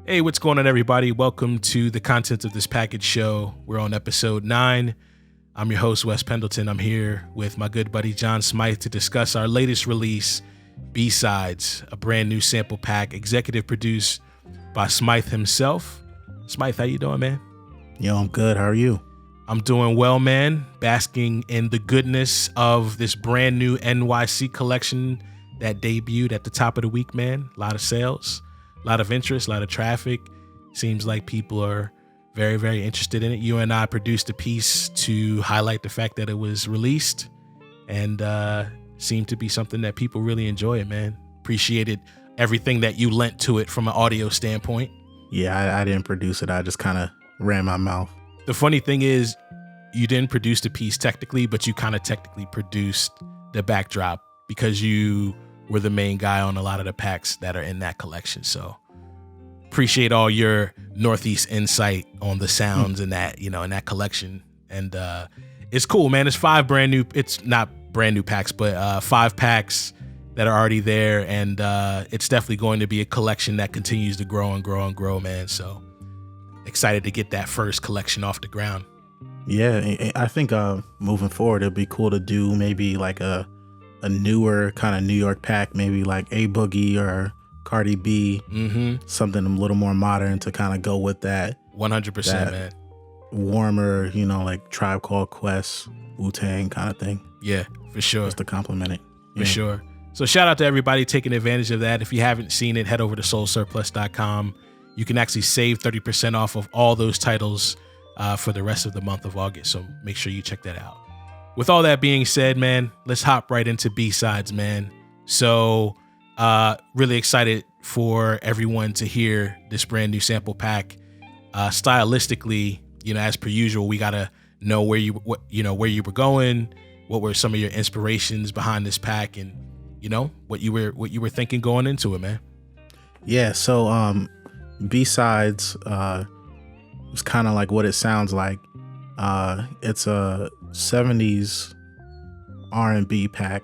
Hey, what's going on, everybody? Welcome to the Contents of This Package show. We're on episode 9. I'm your host, Wes Pendleton. I'm here with my good buddy, John Smythe, to discuss our latest release, B-Sides, a brand new sample pack, executive produced by Smythe himself. Smythe, how you doing, man? Yo, I'm good. How are you? I'm doing well, man. Basking in the goodness of this brand new NYC collection that debuted at the top of the week, man. A lot of sales. A lot of interest, a lot of traffic. Seems like people are very, very interested in it. You and I produced a piece to highlight the fact that it was released and seemed to be something that people really enjoy, man. Appreciated everything that you lent to it from an audio standpoint. Yeah, I didn't produce it. I just kind of ran my mouth. The funny thing is you didn't produce the piece technically, but you kind of technically produced the backdrop because you were the main guy on a lot of the packs that are in that collection. So appreciate all your Northeast insight on the sounds in that, in that collection. And it's cool, man. It's it's not brand new packs, but 5 packs that are already there. And it's definitely going to be a collection that continues to grow and grow and grow, man. So excited to get that first collection off the ground. Yeah, I think moving forward, it'd be cool to do maybe like a newer kind of New York pack, maybe like A Boogie or Cardi B, something a little more modern to kind of go with that. 100%, man. Warmer, like Tribe Called Quest, Wu-Tang kind of thing. Yeah, for sure. Just to compliment it. For sure. So shout out to everybody taking advantage of that. If you haven't seen it, head over to soulsurplus.com. You can actually save 30% off of all those titles for the rest of the month of August. So make sure you check that out. With all that being said, man, let's hop right into B-Sides, man. So really excited for everyone to hear this brand new sample pack. Stylistically, as per usual, we gotta know where you were going, what were some of your inspirations behind this pack, and what you were thinking going into it, man. Yeah, so B-Sides was kind of like what it sounds like. It's a 70s R&B pack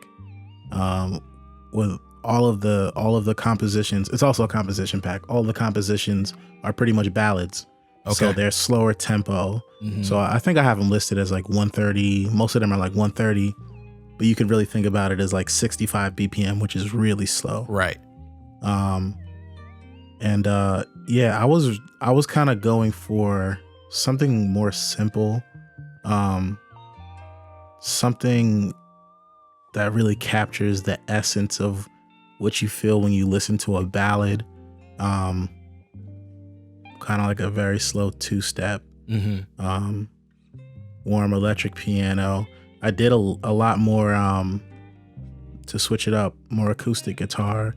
with all of the compositions. It's also a composition pack. All the compositions are pretty much ballads. Okay. So they're slower tempo. So I think I have them listed as like 130. Most of them are like 130, but you could really think about it as like 65 BPM, which is really slow. Right. Yeah, I was kind of going for something more simple. Something that really captures the essence of what you feel when you listen to a ballad. Kind of like a very slow 2-step. Warm electric piano. I did a lot more to switch it up, more acoustic guitar.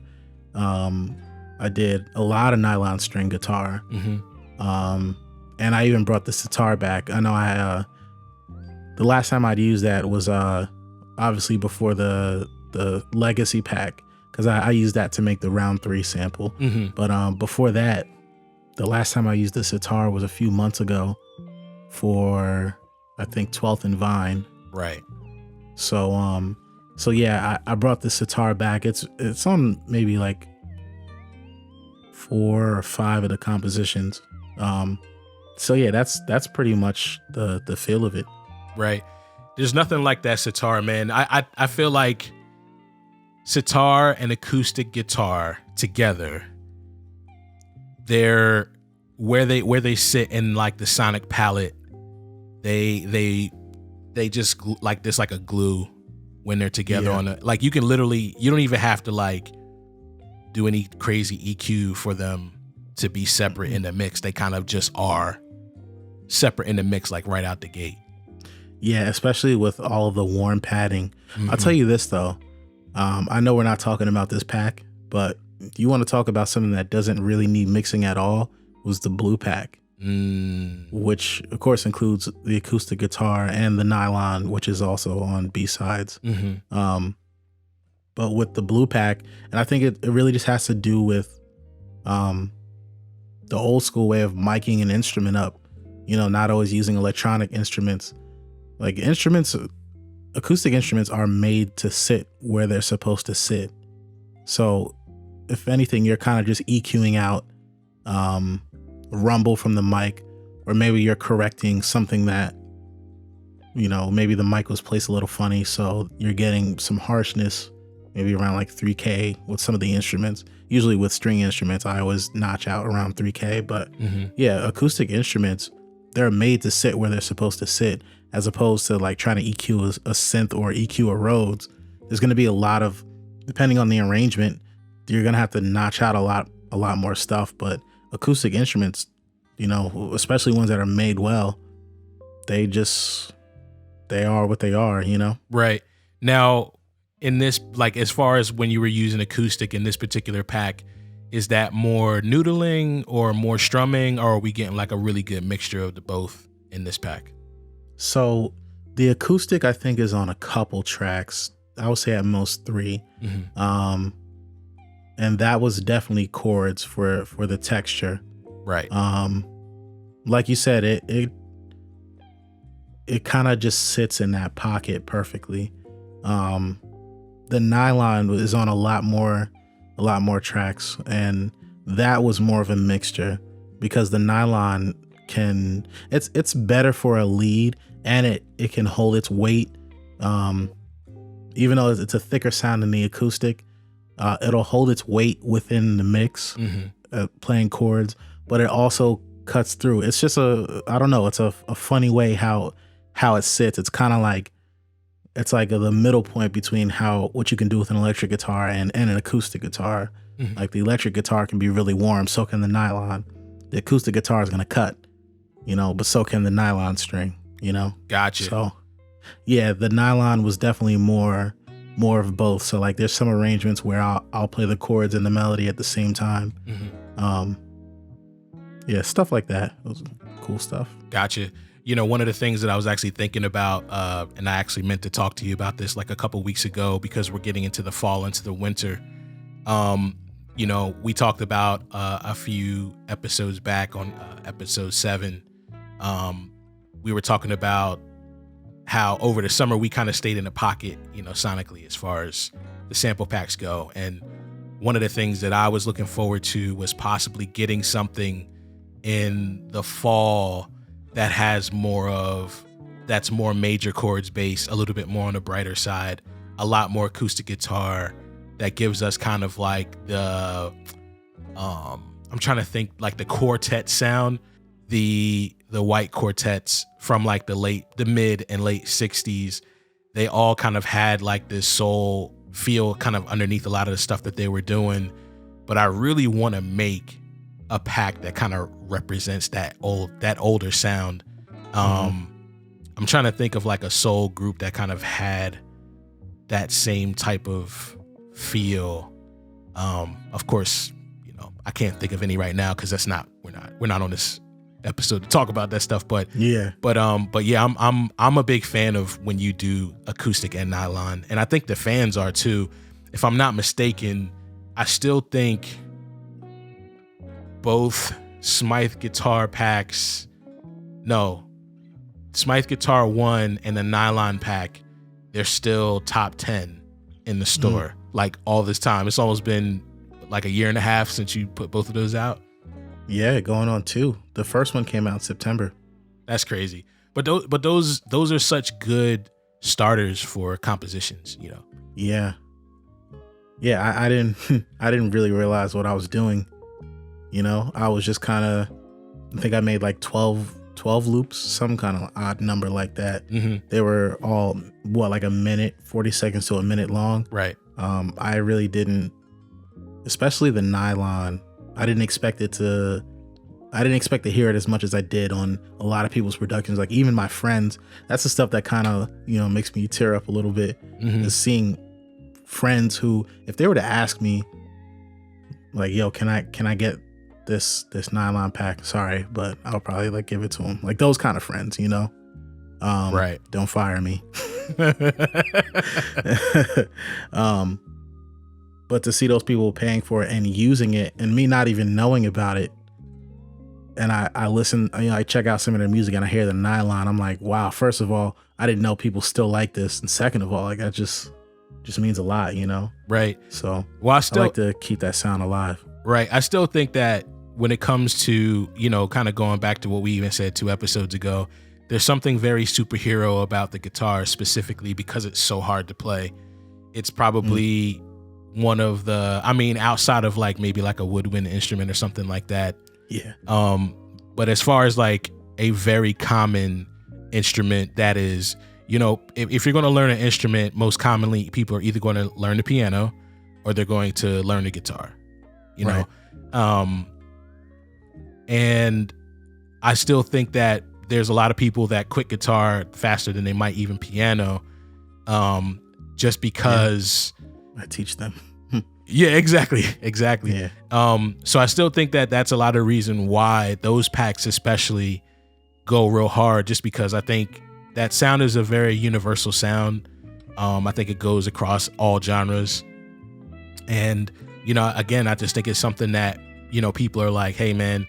I did a lot of nylon string guitar. And I even brought the sitar back. I know the last time I'd used that was obviously before the legacy pack, because I used that to make the round 3 sample. But before that, the last time I used the sitar was a few months ago for, I think, 12th and Vine. Right. So yeah, I brought the sitar back. It's on maybe like 4 or 5 of the compositions. So yeah, that's pretty much the feel of it. Right. There's nothing like that sitar, man. I feel like sitar and acoustic guitar together, they're where they sit in like the sonic palette. They just like this, like a glue when they're together on a, like you don't even have to like do any crazy EQ for them to be separate in the mix. They kind of just are separate in the mix, like right out the gate. Yeah, especially with all of the warm padding. I'll tell you this though. I know we're not talking about this pack, but if you want to talk about something that doesn't really need mixing at all, was the blue pack, which of course includes the acoustic guitar and the nylon, which is also on B-Sides. But with the blue pack, and I think it really just has to do with the old school way of miking an instrument up, not always using electronic instruments. Like acoustic instruments are made to sit where they're supposed to sit. So if anything, you're kind of just EQing out rumble from the mic, or maybe you're correcting something that, maybe the mic was placed a little funny, so you're getting some harshness, maybe around like 3K with some of the instruments. Usually with string instruments, I always notch out around 3K, but yeah, acoustic instruments, they're made to sit where they're supposed to sit, as opposed to like trying to EQ a synth or EQ a Rhodes. There's going to be a lot of, depending on the arrangement, you're going to have to notch out a lot more stuff. But acoustic instruments, especially ones that are made well, they are what they are, Right. Now, in this, like, as far as when you were using acoustic in this particular pack, is that more noodling or more strumming, or are we getting like a really good mixture of the both in this pack? So the acoustic, I think, is on a couple tracks. I would say at most 3. And that was definitely chords for the texture. Right. Like you said, it kind of just sits in that pocket perfectly. The nylon is on a lot more tracks, and that was more of a mixture, because the nylon it's better for a lead, and it can hold its weight. Even though it's a thicker sound than the acoustic, it'll hold its weight within the mix, playing chords, but it also cuts through. It's just it's a funny way how it sits. It's kind of like, it's like the middle point between what you can do with an electric guitar and an acoustic guitar. Like the electric guitar can be really warm, so can the nylon. The acoustic guitar is going to cut, but so can the nylon string, Gotcha. So yeah, the nylon was definitely more of both. So like there's some arrangements where I'll play the chords and the melody at the same time. Yeah, stuff like that. It was cool stuff. Gotcha. One of the things that I was actually thinking about, and I actually meant to talk to you about this like a couple weeks ago, because we're getting into the fall, into the winter. We talked about a few episodes back on episode 7. We were talking about how over the summer we kind of stayed in a pocket, sonically, as far as the sample packs go. And one of the things that I was looking forward to was possibly getting something in the fall that has that's more major chords based, a little bit more on the brighter side, a lot more acoustic guitar that gives us kind of like the, I'm trying to think, like the quartet sound, the white quartets from like the mid and late 60s. They all kind of had like this soul feel kind of underneath a lot of the stuff that they were doing. But I really want to make a pack that kind of represents that older sound. I'm trying to think of like a soul group that kind of had that same type of feel. Of course, I can't think of any right now, because we're not on this episode to talk about that stuff. But yeah, I'm a big fan of when you do acoustic and nylon, and I think the fans are too. If I'm not mistaken, I still think both Smythe Guitar packs, Smythe Guitar 1 and the nylon pack, they're still top 10 in the store, like all this time. It's almost been like a year and a half since you put both of those out. Yeah, going on 2. The first one came out in September. That's crazy. But those are such good starters for compositions, Yeah. I didn't really realize what I was doing. I was just kind of, I think I made like 12 loops, some kind of odd number like that. They were all like a minute, 40 seconds to a minute long. Right. I really didn't, especially the nylon, I didn't expect to hear it as much as I did on a lot of people's productions. Like even my friends, that's the stuff that kind of, makes me tear up a little bit, is seeing friends who, if they were to ask me like, yo, can I get this nylon pack? Sorry, but I'll probably like give it to them. Like those kind of friends, right. Don't fire me. But to see those people paying for it and using it, and me not even knowing about it, and I listen, I check out some of their music and I hear the nylon, I'm like, wow, first of all, I didn't know people still like this, and second of all, like that just means a lot, Right. So I like to keep that sound alive. Right. I still think that when it comes to, kind of going back to what we even said 2 episodes ago, there's something very superhero about the guitar, specifically because it's so hard to play. It's probably one of the, outside of like maybe like a woodwind instrument or something like that. Yeah. But as far as like a very common instrument that is, if you're going to learn an instrument, most commonly people are either going to learn the piano or they're going to learn the guitar, know? And I still think that there's a lot of people that quit guitar faster than they might even piano, just because I teach them. Yeah, exactly. Yeah. So I still think that that's a lot of reason why those packs especially go real hard, just because I think that sound is a very universal sound. I think it goes across all genres. And, again, I just think it's something that, people are like, hey man,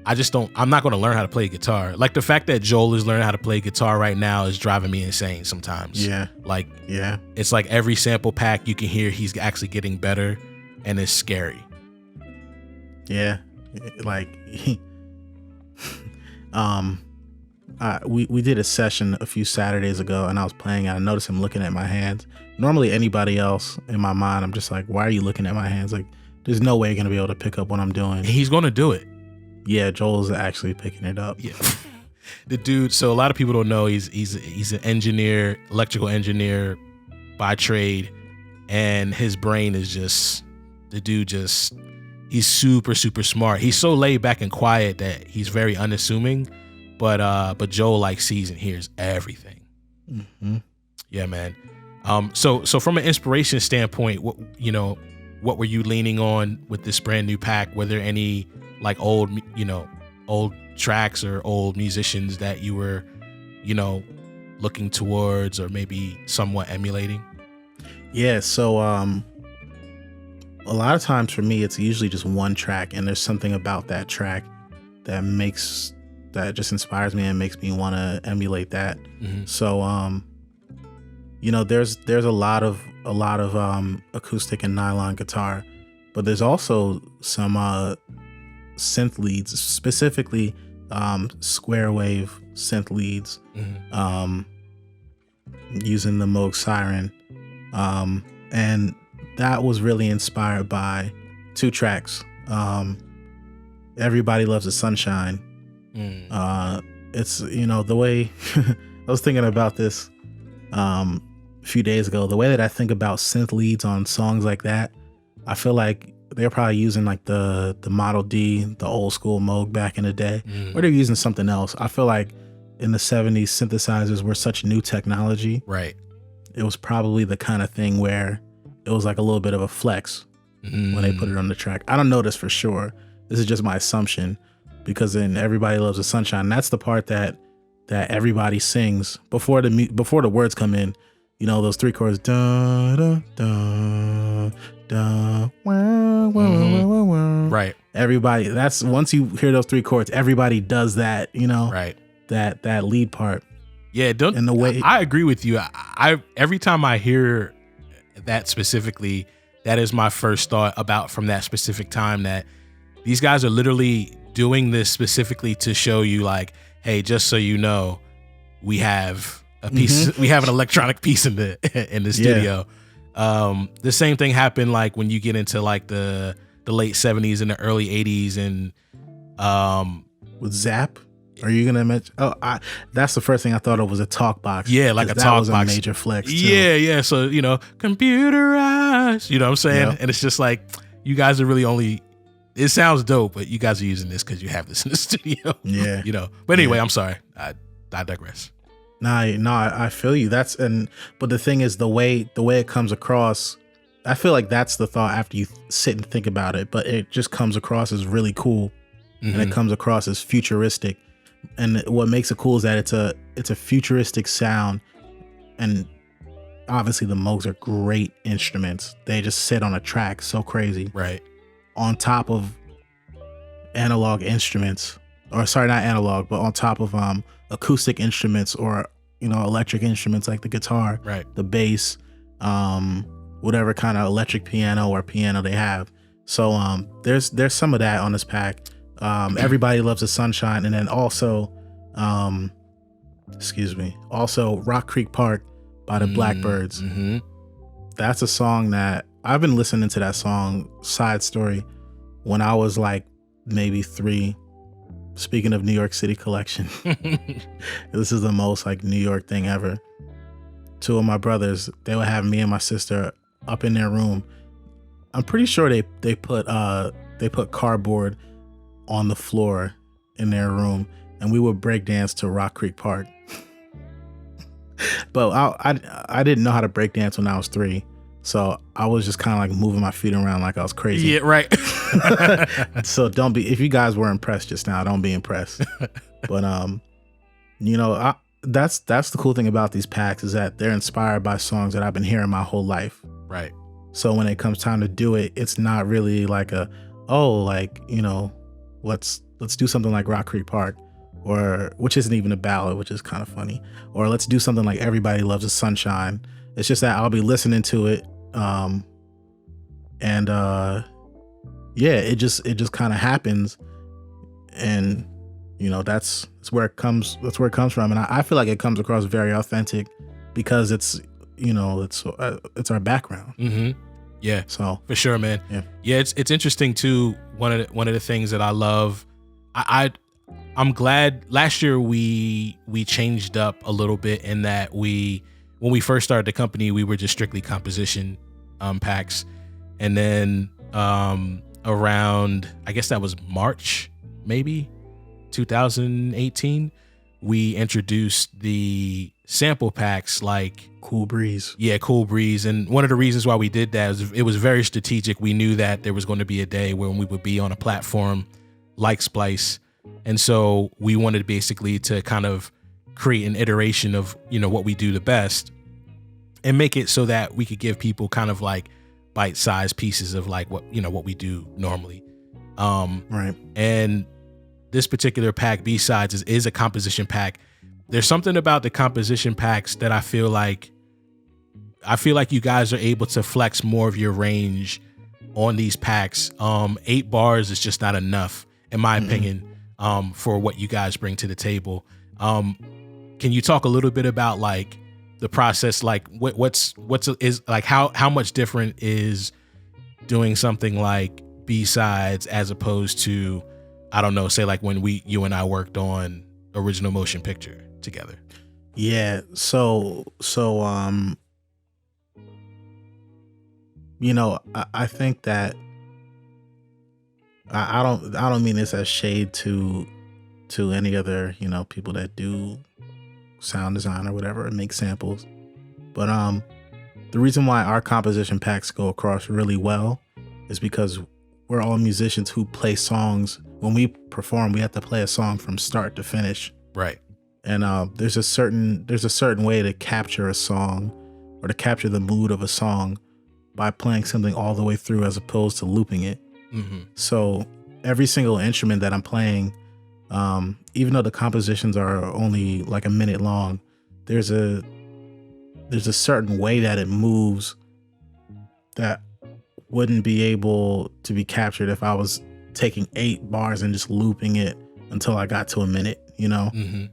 I'm not going to learn how to play guitar. Like the fact that Joel is learning how to play guitar right now is driving me insane sometimes. Yeah. It's like every sample pack you can hear he's actually getting better, and it's scary. Yeah. Like, we did a session a few Saturdays ago and I was playing and I noticed him looking at my hands. Normally anybody else in my mind, I'm just like, why are you looking at my hands? Like, there's no way you're going to be able to pick up what I'm doing. He's going to do it. Yeah, Joel's actually picking it up. Yeah. The dude, so a lot of people don't know he's an engineer, electrical engineer by trade, and his brain is he's super, super smart. He's so laid back and quiet that he's very unassuming, but Joel like sees and hears everything. Mm-hmm. Yeah, man. So from an inspiration standpoint, what were you leaning on with this brand new pack? Were there any like old tracks or old musicians that you were, looking towards or maybe somewhat emulating? Yeah. So, a lot of times for me, it's usually just one track, and there's something about that track that just inspires me and makes me want to emulate that. Mm-hmm. So, there's a lot of acoustic and nylon guitar, but there's also some, synth leads, specifically square wave synth leads, using the Moog Siren, and that was really inspired by 2 tracks. Everybody Loves the Sunshine. It's the way I was thinking about this a few days ago. The way that I think about synth leads on songs like that, I feel like they're probably using like the Model D, the old school Moog back in the day, or they're using something else. I feel like in the 70s, synthesizers were such new technology. Right. It was probably the kind of thing where it was like a little bit of a flex when they put it on the track. I don't know this for sure. This is just my assumption, because in Everybody Loves the Sunshine, that's the part that everybody sings before the words come in. Those 3 chords, da da da da, wah, wah, wah, wah, wah. Right. Everybody, that's once you hear those 3 chords, everybody does that. Right. That lead part. Yeah. And the way I agree with you. I every time I hear that specifically, that is my first thought from that specific time, that these guys are literally doing this specifically to show you like, hey, just so you know, we have a piece, we have an electronic piece in the studio. Yeah. The same thing happened like when you get into like the late 70s and the early 80s, and with Zap. Are you gonna mention? That's the first thing I thought of was a talk box. Yeah, like a talk box. That was a major flex too. Yeah. So computerized. You know what I'm saying? Yep. And it's just like, you guys are really only. It sounds dope, but you guys are using this because you have this in the studio. Yeah. But anyway, I'm sorry. I digress. No, I feel you. But the thing is, the way it comes across, I feel like that's the thought after you sit and think about it. But it just comes across as really cool, and it comes across as futuristic. And what makes it cool is that it's a futuristic sound, and obviously the Moogs are great instruments. They just sit on a track so crazy, right, on top of analog instruments, or sorry, not analog, but on top of acoustic instruments, or electric instruments like the guitar, right, the bass, whatever kind of electric piano or piano they have. So there's some of that on this pack. Everybody Loves the Sunshine, and then also also Rock Creek Park by the Blackbirds. Mm-hmm. That's a song that I've been listening to. That song, side story, when I was like maybe 3. Speaking of New York City collection, this is the most like New York thing ever. 2 of my brothers, they would have me and my sister up in their room. I'm pretty sure they put cardboard on the floor in their room, and we would break dance to Rock Creek Park. But I didn't know how to break dance when I was 3, so I was just kind of like moving my feet around like I was crazy. Yeah, right. So if you guys were impressed just now, don't be impressed. But that's the cool thing about these packs, is that they're inspired by songs that I've been hearing my whole life. Right. So when it comes time to do it, it's not really like let's do something like Rock Creek Park, or which isn't even a ballad, which is kind of funny, or let's do something like Everybody Loves the Sunshine. It's just that I'll be listening to it, it just kind of happens, and that's where it comes from, and I feel like it comes across very authentic because it's our background. Mm-hmm. Yeah, so for sure, man. Yeah, it's interesting too. One of the things that I love, I'm glad last year we changed up a little bit in that when we first started the company, we were just strictly composition packs, and then around, I guess that was March maybe 2018, we introduced the sample packs like Cool Breeze. Yeah, Cool Breeze. And one of the reasons why we did that is it was very strategic. We knew that there was going to be a day when we would be on a platform like Splice. And so we wanted basically to kind of create an iteration of, what we do the best and make it so that we could give people kind of like bite-sized pieces of like what we do normally. Right. And this particular pack, B-Sides, is a composition pack. There's something about the composition packs that I feel like you guys are able to flex more of your range on these packs. 8 bars is just not enough, in my opinion, for what you guys bring to the table. Can you talk a little bit about like the process, like what's like how much different is doing something like B-Sides as opposed to, I don't know, say like when you and I worked on Original Motion Picture together? Yeah. So I think that I don't mean this as shade to any other, people that do sound design or whatever and make samples. But the reason why our composition packs go across really well is because we're all musicians who play songs. When we perform, we have to play a song from start to finish. Right. And there's a certain way to capture a song or to capture the mood of a song by playing something all the way through as opposed to looping it. Mm-hmm. So every single instrument that I'm playing, even though the compositions are only like a minute long, there's a certain way that it moves that wouldn't be able to be captured if I was taking 8 bars and just looping it until I got to a minute, Mm-hmm.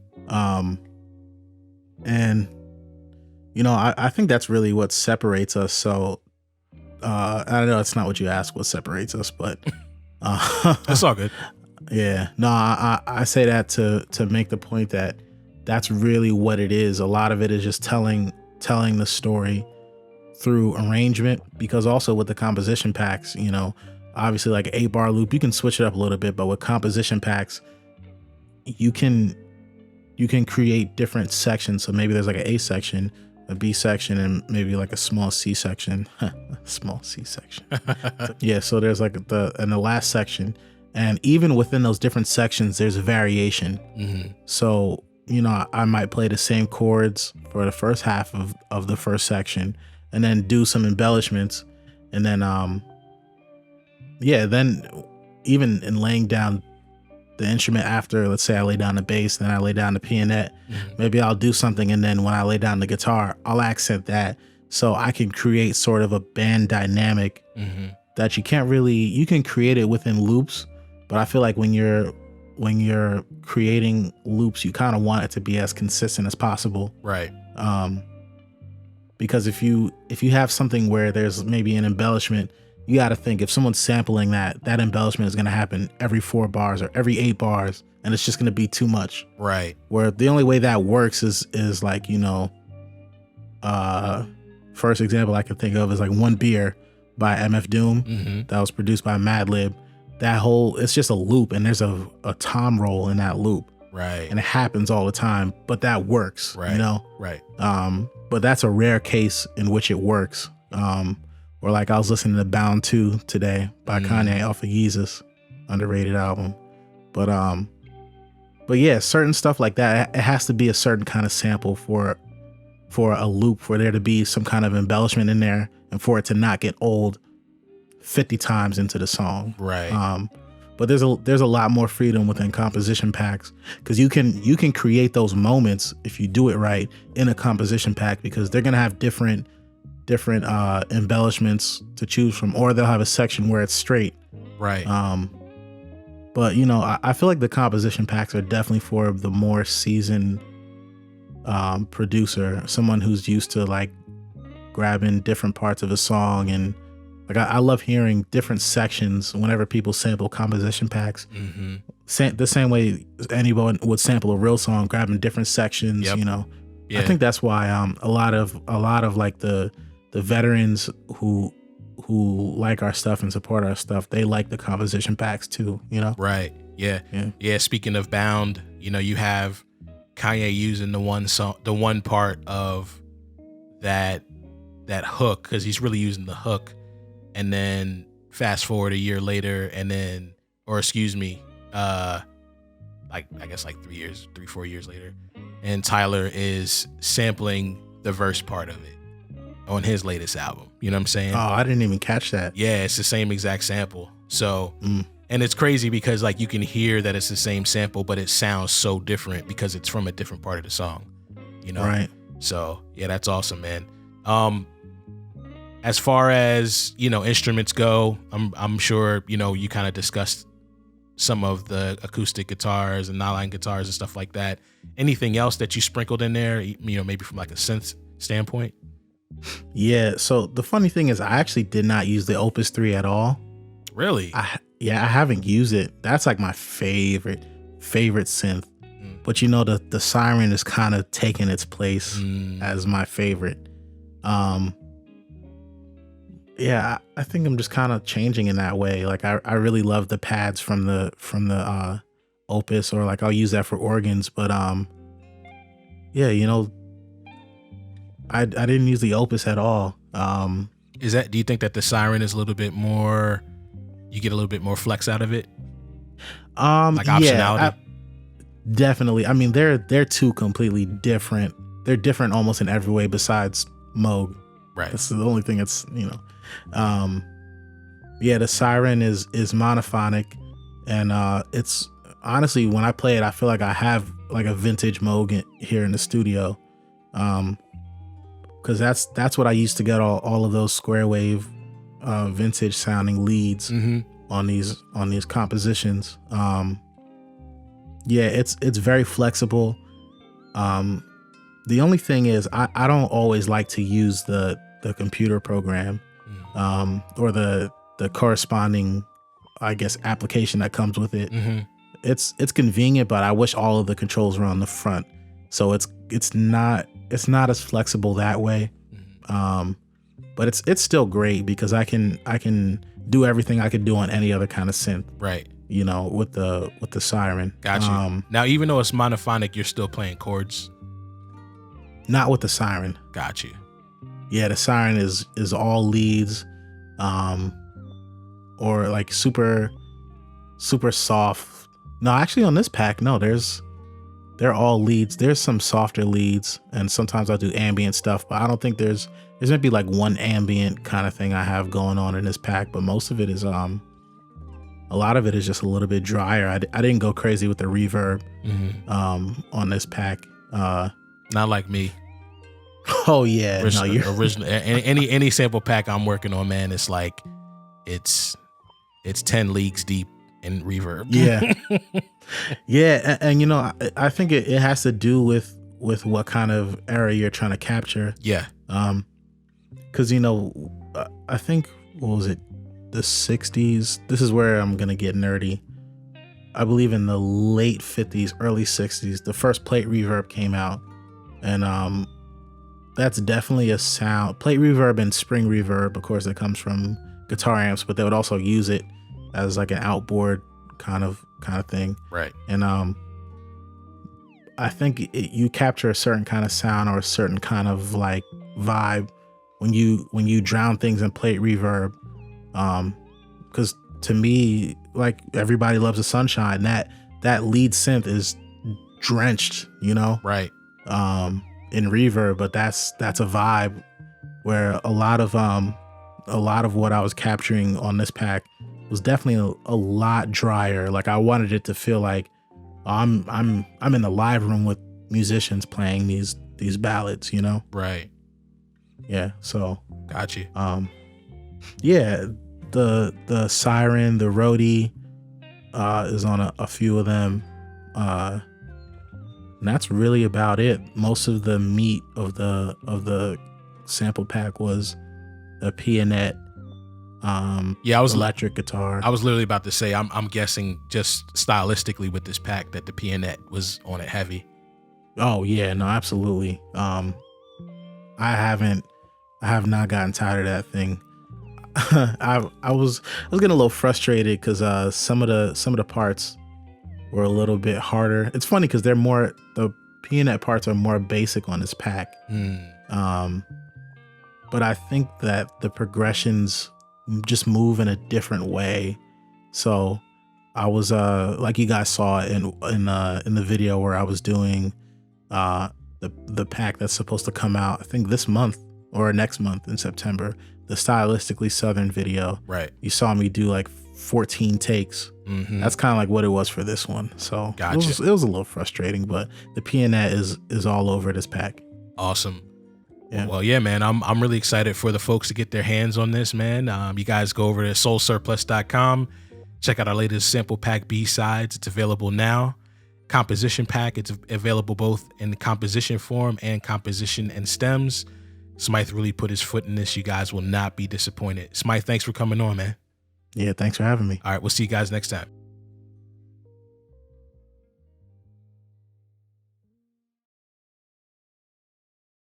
And I think that's really what separates us. So I don't know, it's not what you asked, what separates us, but that's all good. Yeah, no, I say that to make the point that that's really what it is. A lot of it is just telling the story through arrangement, because also with the composition packs, obviously like 8-bar loop, you can switch it up a little bit, but with composition packs, you can create different sections. So maybe there's like an A section, a B section, and maybe like a small C section. Small C section. Yeah, so there's like the last section. And even within those different sections, there's a variation. Mm-hmm. So, I might play the same chords for the first half of the first section and then do some embellishments. And then, then even in laying down the instrument after, let's say I lay down the bass, then I lay down the pianette, maybe I'll do something. And then when I lay down the guitar, I'll accent that so I can create sort of a band dynamic that you can create it within loops, but I feel like when you're creating loops, you kind of want it to be as consistent as possible. Right. Because if you have something where there's maybe an embellishment, you got to think if someone's sampling that embellishment is going to happen every 4 bars or every 8 bars, and it's just going to be too much. Right. Where the only way that works is like, first example I can think of is like One Beer by MF Doom that was produced by Madlib. It's just a loop, and there's a tom roll in that loop. Right. And it happens all the time, but that works, right. Right. But that's a rare case in which it works. Or like I was listening to Bound 2 today by Kanye off of Yeezus, underrated album. But yeah, certain stuff like that, it has to be a certain kind of sample for a loop, for there to be some kind of embellishment in there, and for it to not get old 50 times into the song. Right. But there's a lot more freedom within composition packs, because you can create those moments if you do it right in a composition pack, because they're gonna have different embellishments to choose from, or they'll have a section where it's straight. Right. But I feel like the composition packs are definitely for the more seasoned producer, someone who's used to like grabbing different parts of a song. And like I love hearing different sections whenever people sample composition packs. The same way anyone would sample a real song, grabbing different sections. Yep. I think that's why a lot of like the veterans who like our stuff and support our stuff, they like the composition packs too. Right. Yeah. Speaking of Bound, you have Kanye using the one part of that hook, because he's really using the hook, and then fast forward a year later, like I guess like 3-4 years later, and Tyler is sampling the verse part of it on his latest album. You know what I'm saying? Oh, I didn't even catch that. Yeah, it's the same exact sample. So, and it's crazy because like you can hear that it's the same sample, but it sounds so different because it's from a different part of the song. Right. So yeah, that's awesome, man. As far as instruments go, I'm sure you kind of discussed some of the acoustic guitars and nylon guitars and stuff like that. Anything else that you sprinkled in there, maybe from like a synth standpoint? Yeah. So the funny thing is, I actually did not use the Opus 3 at all. Really? I haven't used it. That's like my favorite synth. But the Siren is kind of taking its place as my favorite. Yeah, I think I'm just kind of changing in that way. Like I really love the pads from the Opus, or like I'll use that for organs. But yeah, I didn't use the Opus at all. Do you think that the Siren is a little bit more, you get a little bit more flex out of it? Like optionality? Yeah, definitely. I mean, they're two completely different. They're different almost in every way besides Moog. Right. That's the only thing that's, yeah, the Siren is monophonic, and it's honestly, when I play it, I feel like I have like a vintage Moog here in the studio. Because that's what I used to get all of those square wave vintage sounding leads on these compositions. Yeah, it's very flexible. The only thing is I don't always like to use the computer program or the corresponding, I guess, application that comes with it. It's convenient, but I wish all of the controls were on the front, so it's not as flexible that way. But it's still great because I can do everything I could do on any other kind of synth. Right. With the Siren. Gotcha. Now, even though it's monophonic, you're still playing chords. Not with the Siren. Got you. Yeah, the Siren is all leads, or like super soft. No, actually on this pack, no, they're all leads. There's some softer leads, and sometimes I'll do ambient stuff, but I don't think there's maybe like one ambient kind of thing I have going on in this pack, but most of it is a lot of it is just a little bit drier. I didn't go crazy with the reverb on this pack. Not like me. Oh yeah, original. Any sample pack I'm working on, man, it's like it's 10 leagues deep in reverb. Yeah. Yeah. And you know, I think it has to do with what kind of era you're trying to capture. Yeah. Because, you know, I think, what was it? The 60s. This is where I'm going to get nerdy. I believe in the late 50s, early 60s, the first plate reverb came out. And that's definitely a sound. Plate reverb and spring reverb, of course, that comes from guitar amps, but they would also use it as like an outboard kind of thing. Right. And I think you capture a certain kind of sound or a certain kind of like vibe when you drown things in plate reverb. Because to me, like, Everybody Loves the Sunshine, that lead synth is drenched, you know, right, in reverb, but that's a vibe where a lot of what I was capturing on this pack was definitely a lot drier. Like, I wanted it to feel like I'm in the live room with musicians playing these ballads, you know? Right. Yeah. So got you. Yeah, the Siren, the Roadie is on a few of them. And that's really about it. Most of the meat of the sample pack was a pianette, yeah, I was electric guitar. I was literally about to say, I'm guessing just stylistically with this pack that the pianette was on it heavy. Oh yeah, no, absolutely. I have not gotten tired of that thing. I was getting a little frustrated because some of the parts were a little bit harder. It's funny because the pianette parts are more basic on this pack. But I think that the progressions just move in a different way. So I was like you guys saw in the video where I was doing the pack that's supposed to come out, I think this month or next month in September, the Stylistically Southern video. Right. You saw me do like 14 takes. Mm-hmm. That's kind of like what it was for this one. So gotcha. it was a little frustrating, but the pianette is all over this pack. Awesome. Yeah. Well, yeah, man, I'm really excited for the folks to get their hands on this, man. You guys go over to soulsurplus.com, check out our latest sample pack B-sides. It's available now. Composition pack, it's available both in the composition form and composition and stems. Smythe really put his foot in this. You guys will not be disappointed. Smythe, thanks for coming on, man. Yeah, thanks for having me. All right, we'll see you guys next time.